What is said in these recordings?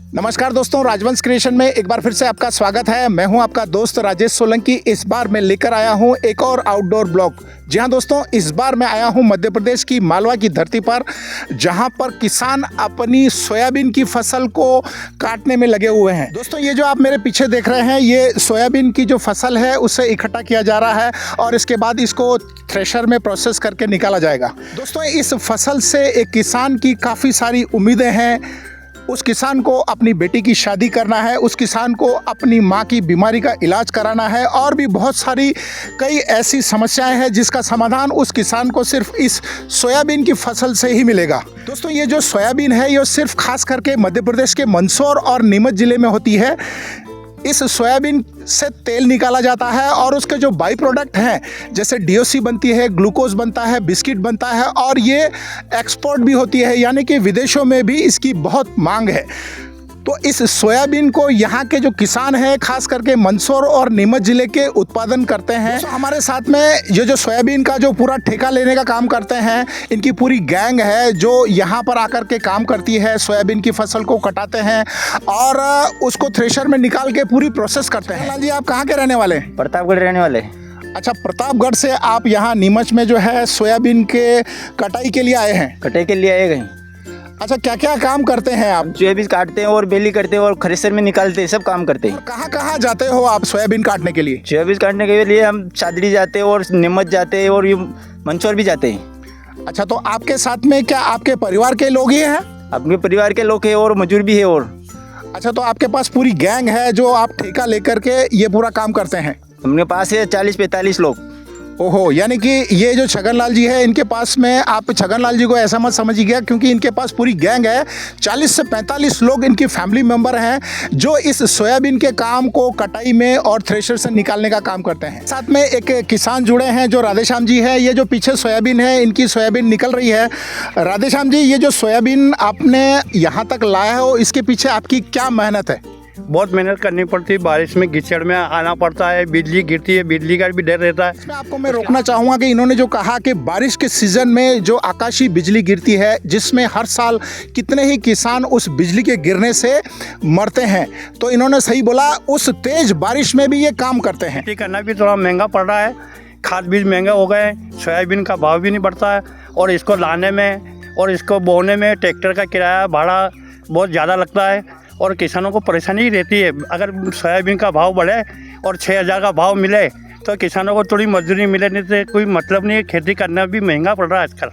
नमस्कार दोस्तों, राजवंश क्रिएशन में एक बार फिर से आपका स्वागत है। मैं हूं आपका दोस्त राजेश सोलंकी। इस बार मैं लेकर आया हूं एक और आउटडोर ब्लॉग। जी हां दोस्तों, इस बार मैं आया हूं मध्य प्रदेश की मालवा की धरती पर, जहां पर किसान अपनी सोयाबीन की फसल को काटने में लगे हुए हैं। दोस्तों, ये जो आप मेरे पीछे देख रहे हैं, ये सोयाबीन की जो फसल है उसे इकट्ठा किया जा रहा है और इसके बाद इसको थ्रेशर में प्रोसेस करके निकाला जाएगा। दोस्तों, इस फसल से एक किसान की काफ़ी सारी उम्मीदें हैं। उस किसान को अपनी बेटी की शादी करना है, उस किसान को अपनी माँ की बीमारी का इलाज कराना है और भी बहुत सारी कई ऐसी समस्याएं हैं जिसका समाधान उस किसान को सिर्फ इस सोयाबीन की फसल से ही मिलेगा। दोस्तों, ये जो सोयाबीन है ये सिर्फ खास करके मध्य प्रदेश के मंदसौर और नीमच ज़िले में होती है। इस सोयाबीन से तेल निकाला जाता है और उसके जो बाई प्रोडक्ट हैं, जैसे डीओसी बनती है, ग्लूकोज बनता है, बिस्किट बनता है और ये एक्सपोर्ट भी होती है, यानी कि विदेशों में भी इसकी बहुत मांग है। तो इस सोयाबीन को यहाँ के जो किसान हैं, खास करके मंदसौर और नीमच ज़िले के उत्पादन करते हैं। तो हमारे साथ में ये जो सोयाबीन का जो पूरा ठेका लेने का काम करते हैं, इनकी पूरी गैंग है जो यहाँ पर आकर के काम करती है। सोयाबीन की फसल को कटाते हैं और उसको थ्रेशर में निकाल के पूरी प्रोसेस करते हैं। लाल जी, आप कहाँ के रहने वाले? प्रतापगढ़ रहने वाले। अच्छा, प्रतापगढ़ से आप यहाँ नीमच में जो है सोयाबीन के कटाई के लिए आए हैं? कटाई के लिए आए गए। अच्छा, क्या क्या काम करते हैं आप? सोयाबीन काटते हैं और बेली करते हैं और थ्रेशर में निकालते हैं, सब काम करते हैं। कहाँ कहाँ जाते हो आप सोयाबीन काटने के लिए? सोयाबीन काटने के लिए हम चादड़ी जाते हैं और नीमच जाते हैं और ये मंदसौर भी जाते हैं। अच्छा, तो आपके साथ में क्या आपके परिवार के लोग ही हैं? अपने परिवार के लोग हैं और मजदूर भी है। और अच्छा, तो आपके पास पूरी गैंग है जो आप ठेका लेकर के ये पूरा काम करते हैं? हमने पास है 40-45 लोग। ओहो, यानी कि ये जो छगनलाल जी है, इनके पास में आप छगनलाल जी को ऐसा मत समझिएगा, क्योंकि इनके पास पूरी गैंग है। 40 से 45 लोग इनकी फैमिली मेंबर हैं जो इस सोयाबीन के काम को कटाई में और थ्रेशर से निकालने का काम करते हैं। साथ में एक किसान जुड़े हैं जो राधेश्याम जी है। ये जो पीछे सोयाबीन है, इनकी सोयाबीन निकल रही है। राधेश्याम जी, ये जो सोयाबीन आपने यहाँ तक लाया हो, इसके पीछे आपकी क्या मेहनत है? बहुत मेहनत करनी पड़ती है। बारिश में कीचड़ में आना पड़ता है, बिजली गिरती है, बिजली का भी डर रहता है। इसमें आपको मैं रोकना चाहूँगा कि इन्होंने जो कहा कि बारिश के सीज़न में जो आकाशीय बिजली गिरती है, जिसमें हर साल कितने ही किसान उस बिजली के गिरने से मरते हैं, तो इन्होंने सही बोला, उस तेज बारिश में भी ये काम करते हैं। खेती करना भी थोड़ा महंगा पड़ रहा है, खाद बीज महंगा हो गए, सोयाबीन का भाव भी नहीं बढ़ता है और इसको लाने में और इसको बोने में ट्रैक्टर का किराया भाड़ा बहुत ज़्यादा लगता है और किसानों को परेशानी रहती है। अगर सोयाबीन का भाव बढ़े और 6,000 का भाव मिले तो किसानों को थोड़ी मजदूरी मिले, नहीं तो कोई मतलब नहीं है। खेती करना भी महंगा पड़ रहा है आजकल।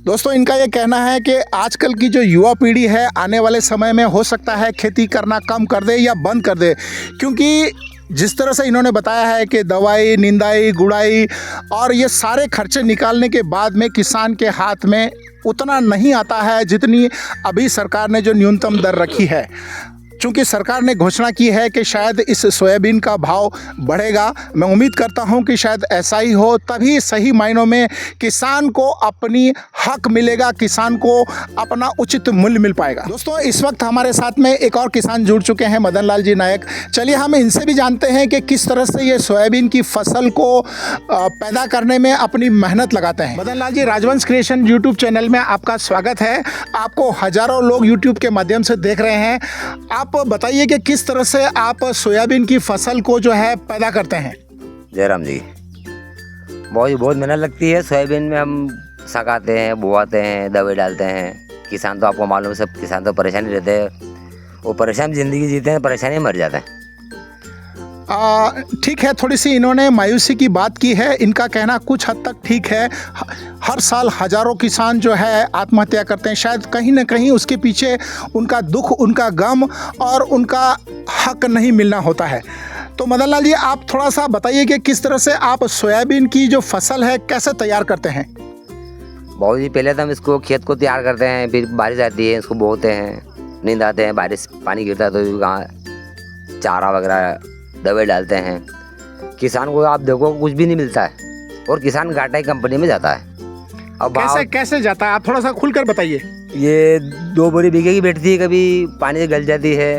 दोस्तों, इनका ये कहना है कि आजकल की जो युवा पीढ़ी है, आने वाले समय में हो सकता है खेती करना कम कर दे या बंद कर दे, क्योंकि जिस तरह से इन्होंने बताया है कि दवाई, निंदाई, गुड़ाई और ये सारे खर्चे निकालने के बाद में किसान के हाथ में उतना नहीं आता है जितनी अभी सरकार ने जो न्यूनतम दर रखी है। चूँकि सरकार ने घोषणा की है कि शायद इस सोयाबीन का भाव बढ़ेगा, मैं उम्मीद करता हूं कि शायद ऐसा ही हो, तभी सही मायनों में किसान को अपनी हक मिलेगा, किसान को अपना उचित मूल्य मिल पाएगा। दोस्तों, इस वक्त हमारे साथ में एक और किसान जुड़ चुके हैं, मदन लाल जी नायक। चलिए हम इनसे भी जानते हैं कि किस तरह से ये सोयाबीन की फसल को पैदा करने में अपनी मेहनत लगाते हैं। मदन लाल जी, राजवंश क्रिएशन यूट्यूब चैनल में आपका स्वागत है। आपको हज़ारों लोग यूट्यूब के माध्यम से देख रहे हैं। आप बताइए कि किस तरह से आप सोयाबीन की फसल को जो है पैदा करते हैं? जयराम जी, बहुत मेहनत लगती है। सोयाबीन में हम सकाते हैं, बुआते हैं, दवाई डालते हैं। किसान तो आपको मालूम है, सब किसान तो परेशानी रहते हैं, वो परेशान ज़िंदगी जीते हैं, परेशानी मर जाते हैं। ठीक है, थोड़ी सी इन्होंने मायूसी की बात की है। इनका कहना कुछ हद तक ठीक है। हर साल हजारों किसान जो है आत्महत्या करते हैं। शायद कहीं ना कहीं उसके पीछे उनका दुख, उनका गम और उनका हक नहीं मिलना होता है। तो मदन लाल जी, आप थोड़ा सा बताइए कि किस तरह से आप सोयाबीन की जो फसल है कैसे तैयार करते हैं? बहुत जी, पहले तो हम इसको खेत को तैयार करते हैं, फिर बारिश आती है, इसको बोते हैं, नींद आते हैं, बारिश पानी गिरता है तो वहाँ चारा वगैरह दवाई डालते हैं। किसान को आप देखो कुछ भी नहीं मिलता है और किसान घाटा कंपनी में जाता है। अब कैसे जाता है, आप थोड़ा सा खुलकर बताइए। ये 2 बोरी बीघे की बैठती है, कभी पानी से गल जाती है,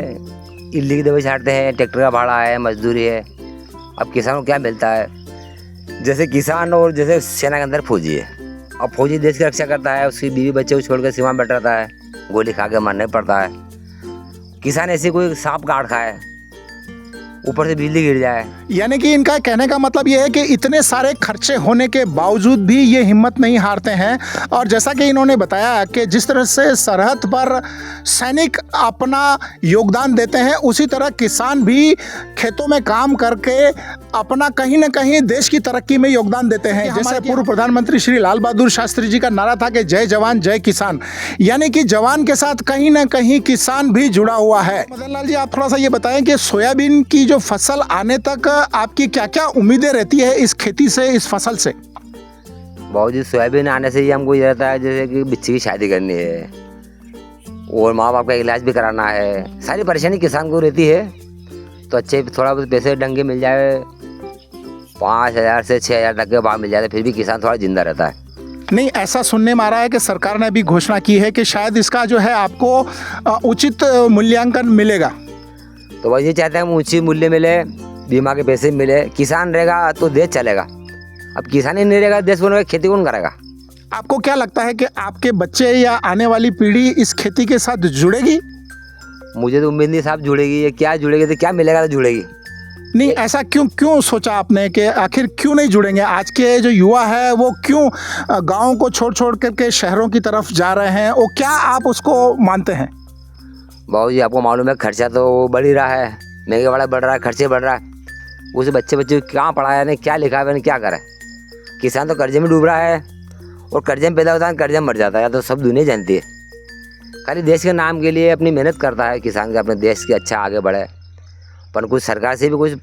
इल्ली की दवाई छाटते हैं, ट्रैक्टर का भाड़ा है, मजदूरी है। अब किसान को क्या मिलता है? जैसे किसान और जैसे सेना के अंदर फौजी है, अब फौजी देश की रक्षा करता है, उसकी बीवी बच्चे को छोड़ कर सीमा में बैठ रहता है, गोली खा के मरना पड़ता है। किसान ऐसे कोई सांप काट खाए, ऊपर से बिजली गिर जाए। यानी कि इनका कहने का मतलब ये है कि इतने सारे खर्चे होने के बावजूद भी ये हिम्मत नहीं हारते हैं। और जैसा कि इन्होंने बताया कि जिस तरह से सरहद पर सैनिक अपना योगदान देते हैं, उसी तरह किसान भी खेतों में काम करके अपना कहीं ना कहीं देश की तरक्की में योगदान देते हैं। जैसे पूर्व प्रधानमंत्री श्री लाल बहादुर शास्त्री जी का नारा था कि जय जवान जय किसान, यानी कि जवान के साथ कहीं ना कहीं किसान भी जुड़ा हुआ है। मदन लाल जी, आप थोड़ा सा ये बताएं कि सोयाबीन की जो फसल आने तक आपकी क्या क्या उम्मीदें रहती है इस खेती से, इस फसल से? बाबू जी, सोयाबीन आने से ही हमको ये रहता है जैसे कि बच्चे की शादी करनी है और माँ बाप का इलाज भी कराना है, सारी परेशानी किसान को रहती है। तो अच्छे थोड़ा बहुत पैसे डंगे मिल जाए, 5,000 से 6,000 तक के भाव मिल जाए, फिर भी किसान थोड़ा जिंदा रहता है। नहीं, ऐसा सुनने में आ रहा है कि सरकार ने अभी घोषणा की है कि शायद इसका जो है आपको उचित मूल्यांकन मिलेगा। तो वही चाहते हैं हम ऊंची मूल्य मिले, बीमा के पैसे मिले। किसान रहेगा तो देश चलेगा, अब किसान ही नहीं रहेगा देश बनेगा, खेती कौन करेगा? आपको क्या लगता है कि आपके बच्चे या आने वाली पीढ़ी इस खेती के साथ जुड़ेगी? मुझे तो उम्मीद नहीं साहब जुड़ेगी। ये क्या जुड़ेगी, तो क्या मिलेगा तो जुड़ेगी। नहीं, ऐसा क्यों सोचा आपने कि आखिर क्यों नहीं जुड़ेंगे? आज के जो युवा है वो क्यों गाँव को छोड़ करके शहरों की तरफ जा रहे हैं, वो क्या आप उसको मानते हैं? बाबू जी, आपको मालूम है खर्चा तो बढ़ ही रहा है, महंगाई बढ़ रहा है, खर्चे बढ़ रहा है। उसे बच्चे कहाँ पढ़ाया नहीं, क्या लिखा है, क्या करें? किसान तो कर्जे में डूब रहा है और कर्जे में पैदा होता है, कर्जे में मर जाता है। तो सब दुनिया जानती है। खाली देश के नाम के लिए अपनी मेहनत करता है किसान का, अपने देश के अच्छा आगे बढ़े, पर कुछ सरकार से भी कुछ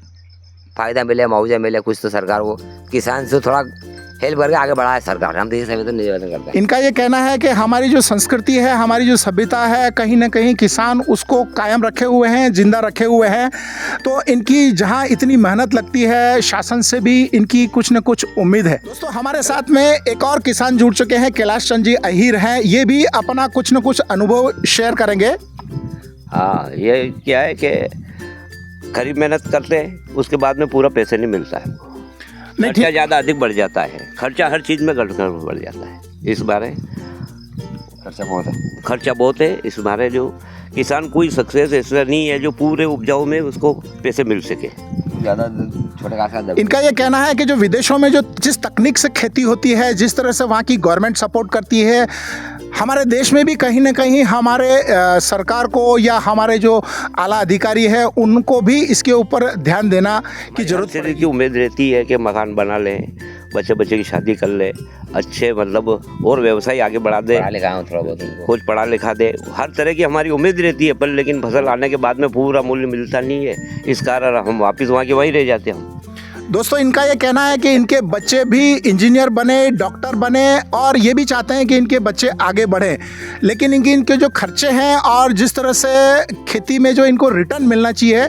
फ़ायदा मिले, मुआवजा मिले, कुछ तो सरकार वो किसान से थोड़ा हेल्प करके आगे बढ़ाए सरकार। हम तो ये सभी तो निवेदन करते हैं। इनका ये कहना है कि हमारी जो संस्कृति है, हमारी जो सभ्यता है, कहीं ना कहीं किसान उसको कायम रखे हुए हैं, जिंदा रखे हुए हैं। तो इनकी जहां इतनी मेहनत लगती है, शासन से भी इनकी कुछ न कुछ उम्मीद है। दोस्तों, हमारे साथ में एक और किसान जुड़ चुके हैं, कैलाश चंद जी अहीर हैं। ये भी अपना कुछ न कुछ अनुभव शेयर करेंगे। हाँ, ये क्या है कि खरीब मेहनत करते हैं, उसके बाद में पूरा पैसे नहीं मिलता है। नहीं, खर्चा ज़्यादा अधिक बढ़ जाता है, खर्चा हर चीज़ में बढ़ जाता है। इस बारे खर्चा बहुत है। इस बारे जो किसान कोई सक्सेस ऐसा नहीं है जो पूरे उपजाऊ में उसको पैसे मिल सके। ज़्यादा छोटे का इनका ये कहना है कि जो विदेशों में जो जिस तकनीक से खेती होती है, जिस तरह से वहाँ की गवर्नमेंट सपोर्ट करती है, हमारे देश में भी कहीं ना कहीं हमारे सरकार को या हमारे जो आला अधिकारी है उनको भी इसके ऊपर ध्यान देना की जरूरत है। की उम्मीद रहती है कि मकान बना लें, बच्चे की शादी कर ले, अच्छे मतलब और व्यवसाय आगे बढ़ा दे, थोड़ा बहुत कुछ पढ़ा लिखा दे, हर तरह की हमारी उम्मीद रहती है। पर लेकिन फसल आने के बाद में पूरा मूल्य मिलता नहीं है, इस कारण हम वापस वहाँ के वहीं रह जाते हैं। दोस्तों, इनका ये कहना है कि इनके बच्चे भी इंजीनियर बने, डॉक्टर बने और ये भी चाहते हैं कि इनके बच्चे आगे बढ़ें, लेकिन इनके जो खर्चे हैं और जिस तरह से खेती में जो इनको रिटर्न मिलना चाहिए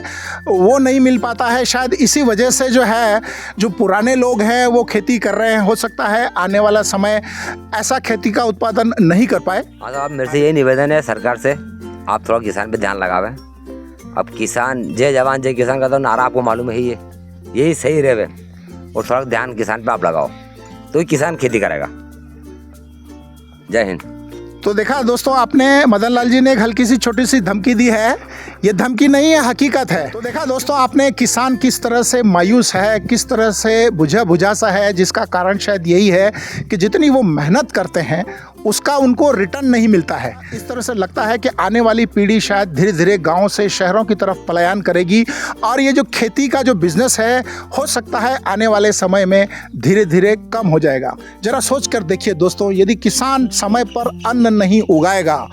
वो नहीं मिल पाता है। शायद इसी वजह से जो है, जो पुराने लोग हैं वो खेती कर रहे हैं, हो सकता है आने वाला समय ऐसा खेती का उत्पादन नहीं कर पाए। हाँ, तो आप मेरे से यही निवेदन है सरकार से, आप थोड़ा किसान पे ध्यान लगावें। अब किसान जय जवान जय किसान का तो नारा आपको मालूम है, यही सही रहे और थोड़ा ध्यान किसान पे आप लगाओ तो ही किसान खेती करेगा। जय हिंद। तो देखा दोस्तों, आपने मदन लाल जी ने एक हल्की सी छोटी सी धमकी दी है। ये धमकी नहीं है, हकीकत है। तो देखा दोस्तों, आपने किसान किस तरह से मायूस है, किस तरह से बुझा सा है, जिसका कारण शायद यही है कि जितनी वो मेहनत करते हैं उसका उनको रिटर्न नहीं मिलता है। इस तरह से लगता है कि आने वाली पीढ़ी शायद धीरे धीरे गाँव से शहरों की तरफ पलायन करेगी और ये जो खेती का जो बिजनेस है, हो सकता है आने वाले समय में धीरे धीरे कम हो जाएगा। जरा सोच कर देखिए दोस्तों, यदि किसान समय पर अन्न नहीं उगाएगा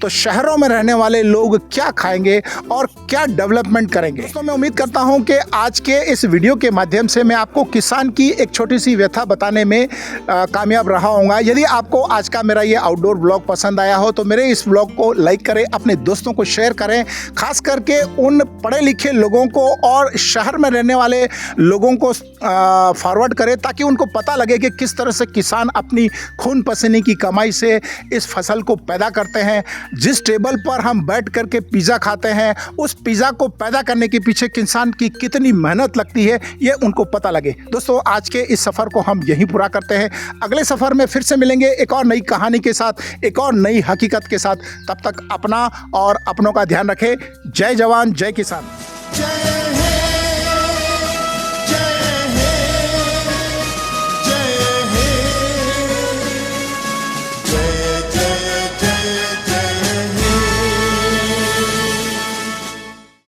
तो शहरों में रहने वाले लोग क्या खाएंगे और क्या डेवलपमेंट करेंगे। दोस्तों, मैं उम्मीद करता हूं कि आज के इस वीडियो के माध्यम से मैं आपको किसान की एक छोटी सी व्यथा बताने में कामयाब रहा हूँगा। यदि आपको आज का मेरा ये आउटडोर ब्लॉग पसंद आया हो तो मेरे इस ब्लॉग को लाइक करें, अपने दोस्तों को शेयर करें, खास करके उन पढ़े लिखे लोगों को और शहर में रहने वाले लोगों को फॉरवर्ड करें, ताकि उनको पता लगे कि किस तरह से किसान अपनी खून पसीने की कमाई से इस फसल को पैदा करते हैं, जिस टेबल पर हम बैठ करके पिज़्ज़ा खाते हैं, उस पिज़्ज़ा को पैदा करने के पीछे किसान की कितनी मेहनत लगती है ये उनको पता लगे। दोस्तों, आज के इस सफ़र को हम यहीं पूरा करते हैं। अगले सफ़र में फिर से मिलेंगे एक और नई कहानी के साथ, एक और नई हकीकत के साथ। तब तक अपना और अपनों का ध्यान रखें। जय जवान, जय किसान। जय